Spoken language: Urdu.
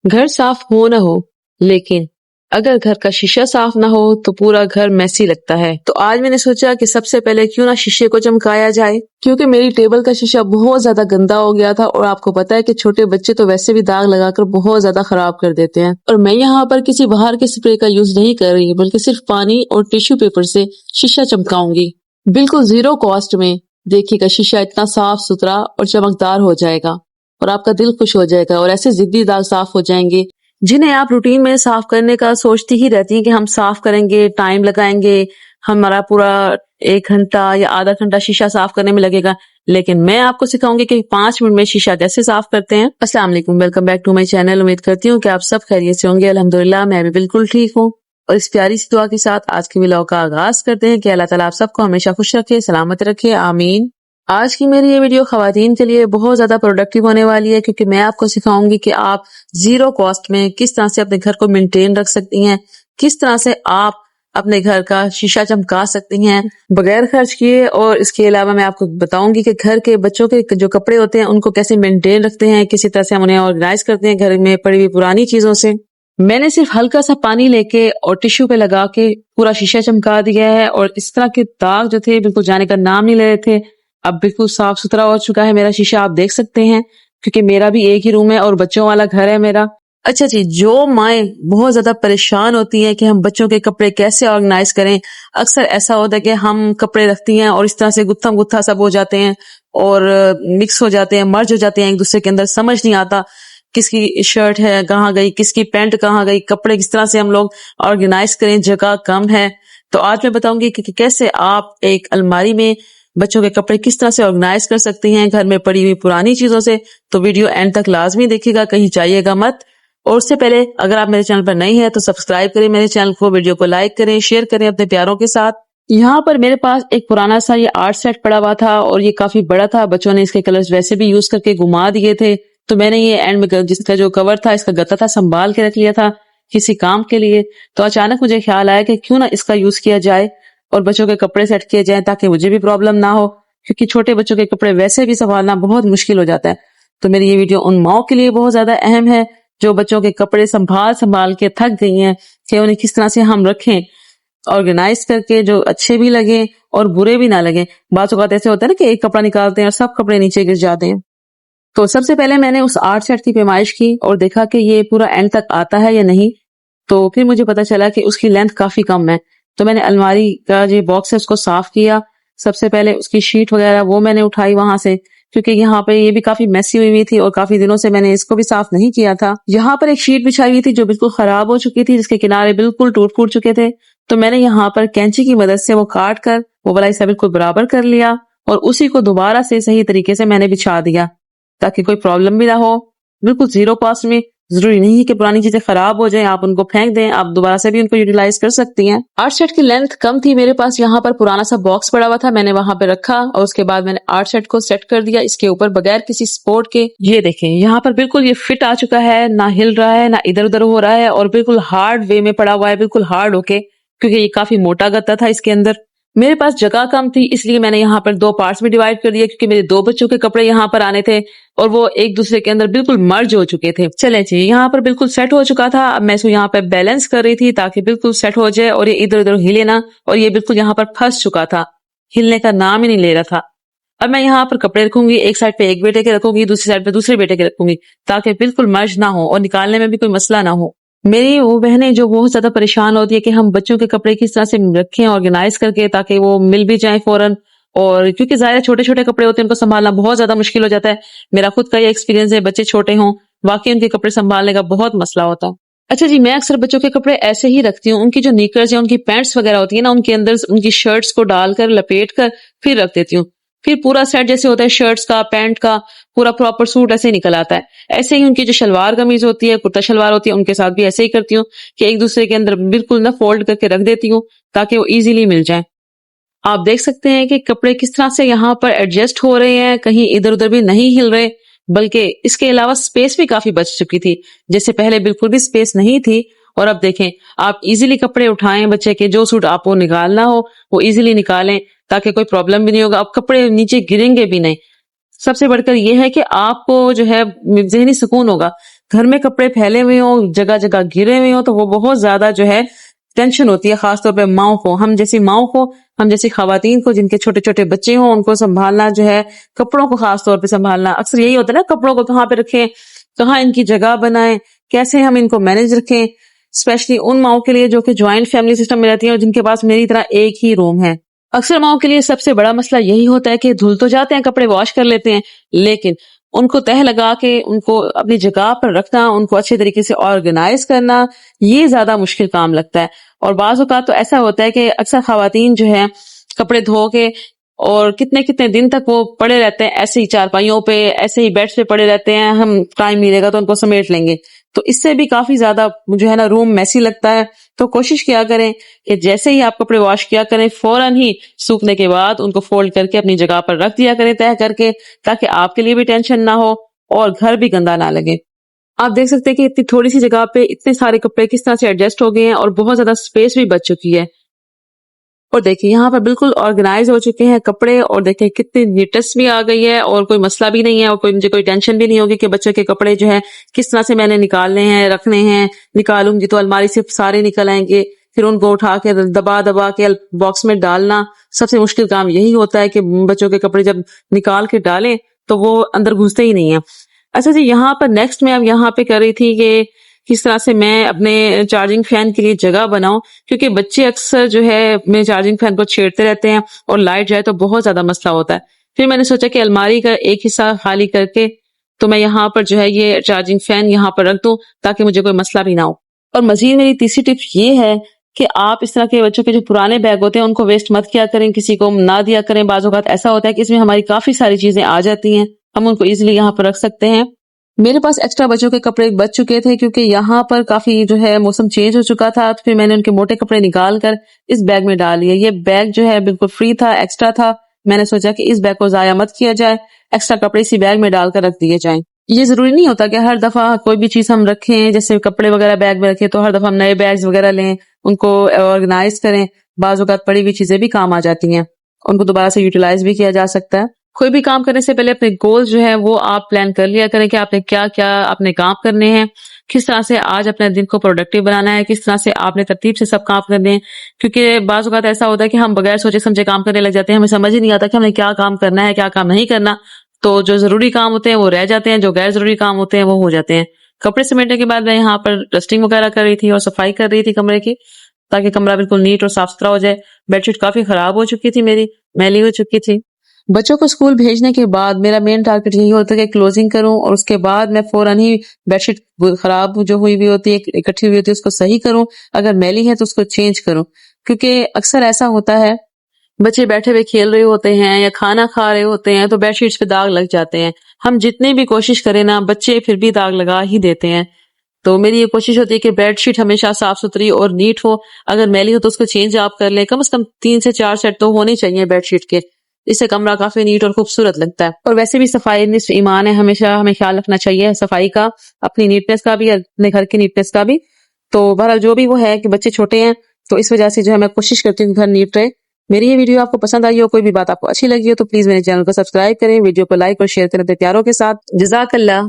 گھر صاف ہو نہ ہو لیکن اگر گھر کا شیشہ صاف نہ ہو تو پورا گھر میسی لگتا ہے. تو آج میں نے سوچا کہ سب سے پہلے کیوں نہ شیشے کو چمکایا جائے، کیونکہ میری ٹیبل کا شیشہ بہت زیادہ گندا ہو گیا تھا اور آپ کو پتا ہے کہ چھوٹے بچے تو ویسے بھی داغ لگا کر بہت زیادہ خراب کر دیتے ہیں. اور میں یہاں پر کسی باہر کے اسپرے کا یوز نہیں کر رہی بلکہ صرف پانی اور ٹیشو پیپر سے شیشہ چمکاؤں گی، بالکل زیرو کاسٹ میں. دیکھیے گا شیشہ اتنا صاف ستھرا اور چمکدار ہو جائے گا اور آپ کا دل خوش ہو جائے گا اور ایسے ضدی داغ صاف ہو جائیں گے جنہیں آپ روٹین میں صاف کرنے کا سوچتی ہی رہتی ہیں کہ ہم صاف کریں گے، ٹائم لگائیں گے، ہمارا پورا 1 گھنٹہ یا آدھا گھنٹہ شیشہ صاف کرنے میں لگے گا. لیکن میں آپ کو سکھاؤں گی کہ 5 منٹ میں شیشہ کیسے صاف کرتے ہیں. السلام علیکم، welcome back to my channel. امید کرتی ہوں کہ آپ سب خیریت سے ہوں گے. الحمدللہ میں بھی بالکل ٹھیک ہوں. اور اس پیاری سی دعا کے ساتھ آج کے ولاگ کا آغاز کرتے ہیں کہ اللہ تعالیٰ آپ سب کو ہمیشہ خوش رکھے، سلامت رکھے، آمین. آج کی میری یہ ویڈیو خواتین کے لیے بہت زیادہ پروڈکٹیو ہونے والی ہے، کیونکہ میں آپ کو سکھاؤں گی کہ آپ زیرو کاسٹ میں کس طرح سے اپنے گھر کو مینٹین رکھ سکتی ہیں، کس طرح سے آپ اپنے گھر کا شیشہ چمکا سکتی ہیں بغیر خرچ کیے. اور اس کے علاوہ میں آپ کو بتاؤں گی کہ گھر کے بچوں کے جو کپڑے ہوتے ہیں ان کو کیسے مینٹین رکھتے ہیں، کسی طرح سے ہم انہیں آرگنائز کرتے ہیں گھر میں پڑی ہوئی پرانی چیزوں سے. میں نے صرف ہلکا سا پانی لے کے اور ٹیشو پہ لگا کے پورا شیشہ چمکا دیا ہے، اور اس طرح کے داغ جو تھے بالکل جانے کا نام نہیں لے رہے تھے. اب بالکل صاف ستھرا ہو چکا ہے میرا شیشہ، آپ دیکھ سکتے ہیں، کیونکہ میرا بھی ایک ہی روم ہے اور بچوں والا گھر ہے میرا. اچھا جی، جو مائیں بہت زیادہ پریشان ہوتی ہیں کہ ہم بچوں کے کپڑے کیسے آرگنائز کریں، اکثر ایسا ہوتا ہے کہ ہم کپڑے رکھتی ہیں اور اس طرح سے گتھا گتھا سب ہو جاتے ہیں اور مکس ہو جاتے ہیں، مرج ہو جاتے ہیں ایک دوسرے کے اندر، سمجھ نہیں آتا کس کی شرٹ ہے کہاں گئی، کس کی پینٹ کہاں گئی، کپڑے کس طرح سے ہم لوگ آرگنائز کریں، جگہ کم ہے. تو آج میں بتاؤں گی کہ کیسے آپ ایک الماری میں بچوں کے کپڑے کس طرح سے آرگنائز کر سکتی ہیں گھر میں پڑی ہوئی پرانی چیزوں سے. تو ویڈیو اینڈ تک لازمی دیکھیے گا، کہیں جائیے گا مت. اور اس سے پہلے اگر آپ میرے چینل پر نہیں ہیں تو سبسکرائب کریں میرے چینل کو، ویڈیو کو لائک کریں، شیئر کریں اپنے پیاروں کے ساتھ. یہاں پر میرے پاس ایک پرانا سا یہ آرٹ سیٹ پڑا ہوا تھا اور یہ کافی بڑا تھا، بچوں نے اس کے کلرز ویسے بھی یوز کر کے گما دیے تھے. تو میں نے یہ اینڈ میں جس کا جو کور تھا، اس کا گتا تھا، سنبھال کے رکھ لیا تھا کسی کام کے لیے. تو اچانک مجھے خیال آیا کہ کیوں نہ اس کا یوز کیا جائے اور بچوں کے کپڑے سیٹ کیے جائیں تاکہ مجھے بھی پرابلم نہ ہو، کیونکہ چھوٹے بچوں کے کپڑے ویسے بھی سنبھالنا بہت مشکل ہو جاتا ہے. تو میری یہ ویڈیو ان ماؤں کے لیے بہت زیادہ اہم ہے جو بچوں کے کپڑے سنبھال کے تھک گئی ہیں کہ انہیں کس طرح سے ہم رکھیں آرگنائز کر کے، جو اچھے بھی لگیں اور برے بھی نہ لگیں. بعض اوقات ایسے ہوتا ہے نا کہ ایک کپڑا نکالتے ہیں اور سب کپڑے نیچے گر جاتے ہیں. تو سب سے پہلے میں نے اس آرٹ سیٹ کی پیمائش کی اور دیکھا کہ یہ پورا اینڈ تک آتا ہے یا نہیں. تو پھر مجھے پتا چلا کہ اس کی لینتھ کافی کم ہے. تو میں نے الماری کا جو باکس ہے اس کو صاف کیا. سب سے پہلے اس کی شیٹ وغیرہ وہ میں نے اٹھائی وہاں سے، کیونکہ یہاں پہ یہ بھی کافی میسی ہوئی تھی اور کافی دنوں سے میں نے اس کو بھی صاف نہیں کیا تھا. یہاں پر ایک شیٹ بچھائی ہوئی تھی جو بالکل خراب ہو چکی تھی، جس کے کنارے بالکل ٹوٹ پھوٹ چکے تھے. تو میں نے یہاں پر کینچی کی مدد سے وہ کاٹ کر وہ والا حصہ بالکل برابر کر لیا اور اسی کو دوبارہ سے صحیح طریقے سے میں نے بچھا دیا تاکہ کوئی پرابلم بھی نہ ہو. بالکل زیرو کاسٹ میں، ضروری نہیں ہے کہ پرانی چیزیں خراب ہو جائیں آپ ان کو پھینک دیں، آپ دوبارہ سے بھی ان کو یوٹیلائز کر سکتی ہیں. آرٹ سیٹ کی لینتھ کم تھی میرے پاس، یہاں پر پرانا سا باکس پڑا ہوا تھا، میں نے وہاں پہ رکھا اور اس کے بعد میں نے آرٹ سیٹ کو سیٹ کر دیا اس کے اوپر بغیر کسی سپورٹ کے. یہ دیکھیں یہاں پر بالکل یہ فٹ آ چکا ہے، نہ ہل رہا ہے نہ ادھر ادھر ہو رہا ہے اور بالکل ہارڈ وے میں پڑا ہوا ہے، بالکل ہارڈ ہو کے، کیونکہ یہ کافی موٹا گتا تھا اس کے اندر. میرے پاس جگہ کم تھی اس لیے میں نے یہاں پر 2 پارٹس میں ڈیوائڈ کر دیا، کیونکہ میرے 2 بچوں کے کپڑے یہاں پر آنے تھے اور وہ ایک دوسرے کے اندر بالکل مرج ہو چکے تھے. چلیں جی، یہاں پر بالکل سیٹ ہو چکا تھا. اب میں اس کو یہاں پہ بیلنس کر رہی تھی تاکہ بالکل سیٹ ہو جائے اور یہ ادھر ادھر ہلے نہ، اور یہ بالکل یہاں پر پھنس چکا تھا، ہلنے کا نام ہی نہیں لے رہا تھا. اب میں یہاں پر کپڑے رکھوں گی، ایک سائڈ پہ ایک بیٹے کے رکھوں گی، دوسری سائڈ پہ دوسرے بیٹے کے رکھوں گی تاکہ بالکل مرج نہ ہو اور نکالنے میں بھی کوئی مسئلہ نہ ہو. میری وہ بہنیں جو بہت زیادہ پریشان ہوتی ہے کہ ہم بچوں کے کپڑے کس طرح سے رکھیں آرگنائز کر کے تاکہ وہ مل بھی جائیں فوراً، اور کیونکہ ظاہر چھوٹے چھوٹے کپڑے ہوتے ہیں ان کو سنبھالنا بہت زیادہ مشکل ہو جاتا ہے. میرا خود کا یہ ایکسپیرینس ہے، بچے چھوٹے ہوں واقعی ان کے کپڑے سنبھالنے کا بہت مسئلہ ہوتا ہے. اچھا جی، میں اکثر بچوں کے کپڑے ایسے ہی رکھتی ہوں، ان کی جو نیکرز یا ان کی پینٹس وغیرہ ہوتی ہیں نا، ان کے اندر ان کی شرٹس کو ڈال کر لپیٹ کر پھر رکھ دیتی ہوں. پھر پورا سیٹ جیسے ہوتا ہے شرٹس کا، پینٹ کا، پورا پراپر سوٹ ایسے نکل آتا ہے. ایسے ہی ان کی جو شلوار قمیض ہوتی ہے، کرتا شلوار ہوتی ہے، ان کے ساتھ بھی ایسے ہی کرتی ہوں کہ ایک دوسرے کے اندر بالکل نہ فولڈ کر کے رکھ دیتی ہوں تاکہ وہ ایزیلی مل جائیں. آپ دیکھ سکتے ہیں کہ کپڑے کس طرح سے یہاں پر ایڈجسٹ ہو رہے ہیں، کہیں ادھر ادھر بھی نہیں ہل رہے، بلکہ اس کے علاوہ سپیس بھی کافی بچ چکی تھی، جیسے پہلے بالکل بھی سپیس نہیں تھی. اور اب دیکھیں آپ ایزیلی کپڑے اٹھائیں بچے کے، جو سوٹ آپ کو نکالنا ہو وہ ایزیلی نکالیں تاکہ کوئی پرابلم بھی نہیں ہوگا، اب کپڑے نیچے گریں گے بھی نہیں. سب سے بڑھ کر یہ ہے کہ آپ کو جو ہے ذہنی سکون ہوگا گھر میں کپڑے پھیلے ہوئے ہوں، جگہ جگہ گرے ہوئے ہوں، تو وہ بہت زیادہ جو ہے ٹینشن ہوتی ہے، خاص طور پہ ماؤں کو، ہم جیسی خواتین کو جن کے چھوٹے چھوٹے بچے ہوں، ان کو سنبھالنا جو ہے، کپڑوں کو خاص طور پہ سنبھالنا، اکثر یہی ہوتا ہے نا، کپڑوں کو کہاں پہ رکھیں، کہاں ان کی جگہ بنائیں، کیسے ہم ان کو مینج رکھیں، اسپیشلی ان ماؤں کے لیے جو کہ جوائنٹ فیملی سسٹم میں رہتی ہیں اور جن کے پاس میری طرح ایک ہی روم ہے۔ اکثر ماؤں کے لیے سب سے بڑا مسئلہ یہی ہوتا ہے کہ دھل تو جاتے ہیں، کپڑے واش کر لیتے ہیں، لیکن ان کو تہہ لگا کے ان کو اپنی جگہ پر رکھنا، ان کو اچھے طریقے سے آرگنائز کرنا، یہ زیادہ مشکل کام لگتا ہے۔ اور بعض اوقات تو ایسا ہوتا ہے کہ اکثر خواتین جو ہے کپڑے دھو کے اور کتنے کتنے دن تک وہ پڑے رہتے ہیں، ایسے ہی چارپائیوں پہ، ایسے ہی بیڈس پہ پڑے رہتے ہیں، ہم ٹائم ملے گا تو ان کو سمیٹ لیں گے، تو اس سے بھی کافی زیادہ جو ہے نا روم میسی لگتا ہے۔ تو کوشش کیا کریں کہ جیسے ہی آپ کپڑے واش کیا کریں، فوراً ہی سوکھنے کے بعد ان کو فولڈ کر کے اپنی جگہ پر رکھ دیا کریں تہہ کر کے، تاکہ آپ کے لیے بھی ٹینشن نہ ہو اور گھر بھی گندا نہ لگے۔ آپ دیکھ سکتے ہیں کہ اتنی تھوڑی سی جگہ پہ اتنے سارے کپڑے کس طرح سے ایڈجسٹ ہو گئے ہیں اور بہت زیادہ اسپیس بھی بچ چکی ہے۔ اور دیکھیں یہاں پر بالکل آرگنائز ہو چکے ہیں کپڑے، اور دیکھیں کتنی نیٹنس بھی آ گئی ہے، اور کوئی مسئلہ بھی نہیں ہے، اور مجھے کوئی ٹینشن بھی نہیں ہوگی کہ بچوں کے کپڑے جو ہے کس طرح سے میں نے نکالنے ہیں، رکھنے ہیں، نکالوں گی تو الماری سے سارے نکل آئیں گے، پھر ان کو اٹھا کے دبا دبا کے باکس میں ڈالنا، سب سے مشکل کام یہی ہوتا ہے کہ بچوں کے کپڑے جب نکال کے ڈالیں تو وہ اندر گھستے ہی نہیں ہیں۔ اچھا جی، یہاں پر نیکسٹ میں اب یہاں پہ کر رہی تھی کہ کس طرح سے میں اپنے چارجنگ فین کے لیے جگہ بناؤں، کیونکہ بچے اکثر جو ہے اپنے چارجنگ فین کو چھیڑتے رہتے ہیں اور لائٹ جائے تو بہت زیادہ مسئلہ ہوتا ہے۔ پھر میں نے سوچا کہ الماری کا ایک حصہ خالی کر کے تو میں یہاں پر جو ہے یہ چارجنگ فین یہاں پر رکھ دوں تاکہ مجھے کوئی مسئلہ بھی نہ ہو۔ اور مزید میری تیسری ٹپ یہ ہے کہ آپ اس طرح کے بچوں کے جو پرانے بیگ ہوتے ہیں ان کو ویسٹ مت کیا کریں، کسی کو نہ دیا کریں۔ بعض اوقات ایسا ہوتا ہے کہ اس میں ہماری کافی ساری چیزیں آ جاتی ہیں، ہم ان کو ایزیلی یہاں پر رکھ سکتے ہیں۔ میرے پاس ایکسٹرا بچوں کے کپڑے بچ چکے تھے کیونکہ یہاں پر کافی جو ہے موسم چینج ہو چکا تھا، تو پھر میں نے ان کے موٹے کپڑے نکال کر اس بیگ میں ڈال لیے۔ یہ بیگ جو ہے بالکل فری تھا، ایکسٹرا تھا، میں نے سوچا کہ اس بیگ کو ضائع مت کیا جائے، ایکسٹرا کپڑے اسی بیگ میں ڈال کر رکھ دیے جائیں۔ یہ ضروری نہیں ہوتا کہ ہر دفعہ کوئی بھی چیز ہم رکھیں، جیسے کپڑے وغیرہ بیگ میں رکھیں تو ہر دفعہ ہم نئے بیگز وغیرہ لیں، ان کو آرگنائز کریں۔ بعض اوقات پڑی ہوئی چیزیں بھی کام آ جاتی ہیں، ان کو دوبارہ سے یوٹیلائز بھی کیا جا سکتا ہے۔ کوئی بھی کام کرنے سے پہلے اپنے گولز جو ہے وہ آپ پلان کر لیا کریں کہ آپ نے کیا کیا اپنے کام کرنے ہیں، کس طرح سے آج اپنے دن کو پروڈکٹیو بنانا ہے، کس طرح سے آپ نے ترتیب سے سب کام کرنے ہیں۔ کیونکہ بعض اوقات ایسا ہوتا ہے کہ ہم بغیر سوچے سمجھے کام کرنے لگ جاتے ہیں، ہمیں سمجھ ہی نہیں آتا کہ ہمیں کیا کام کرنا ہے، کیا کام نہیں کرنا، تو جو ضروری کام ہوتے ہیں وہ رہ جاتے ہیں، جو غیر ضروری کام ہوتے ہیں وہ ہو جاتے ہیں۔ کپڑے سمیٹنے کے بعد میں یہاں پر ڈسٹنگ وغیرہ کر رہی تھی اور صفائی کر رہی تھی کمرے کی، تاکہ کمرہ بالکل نیٹ اور صاف ستھرا ہو جائے۔ بیڈ شیٹ کافی خراب ہو چکی تھی، میری میلی ہو چکی تھی۔ بچوں کو اسکول بھیجنے کے بعد میرا مین ٹارگٹ یہی ہوتا ہے کہ کلوزنگ کروں، اور اس کے بعد میں فوراً ہی بیڈ شیٹ خراب جو ہوئی ہوئی ہوتی ہے، اکٹھی ہوئی ہوتی ہے، اس کو صحیح کروں، اگر میلی ہے تو اس کو چینج کروں۔ کیونکہ اکثر ایسا ہوتا ہے بچے بیٹھے ہوئے کھیل رہے ہوتے ہیں یا کھانا کھا رہے ہوتے ہیں تو بیڈ شیٹس پہ داغ لگ جاتے ہیں، ہم جتنی بھی کوشش کریں نا بچے پھر بھی داغ لگا ہی دیتے ہیں۔ تو میری یہ کوشش ہوتی ہے کہ بیڈ شیٹ ہمیشہ صاف ستھری اور نیٹ ہو، اگر میلی ہو تو اس کو چینج آپ کر لیں، کم از کم 3 سے 4 سیٹ تو ہونے چاہیے بیڈ شیٹ کے، اس سے کمرہ کافی نیٹ اور خوبصورت لگتا ہے۔ اور ویسے بھی صفائی نصف ایمان ہے، ہمیشہ ہمیں خیال رکھنا چاہیے صفائی کا، اپنی نیٹنس کا بھی، اپنے گھر کی نیٹنس کا بھی۔ تو بہرحال جو بھی وہ ہے کہ بچے چھوٹے ہیں تو اس وجہ سے جو ہے میں کوشش کرتی ہوں کہ گھر نیٹ رہے۔ میری یہ ویڈیو آپ کو پسند آئی ہو، کوئی بھی بات آپ کو اچھی لگی ہو تو پلیز میرے چینل کو سبسکرائب کریں، ویڈیو کو لائک اور شیئر کریں اپنے پیاروں کے ساتھ۔ جزاک اللہ۔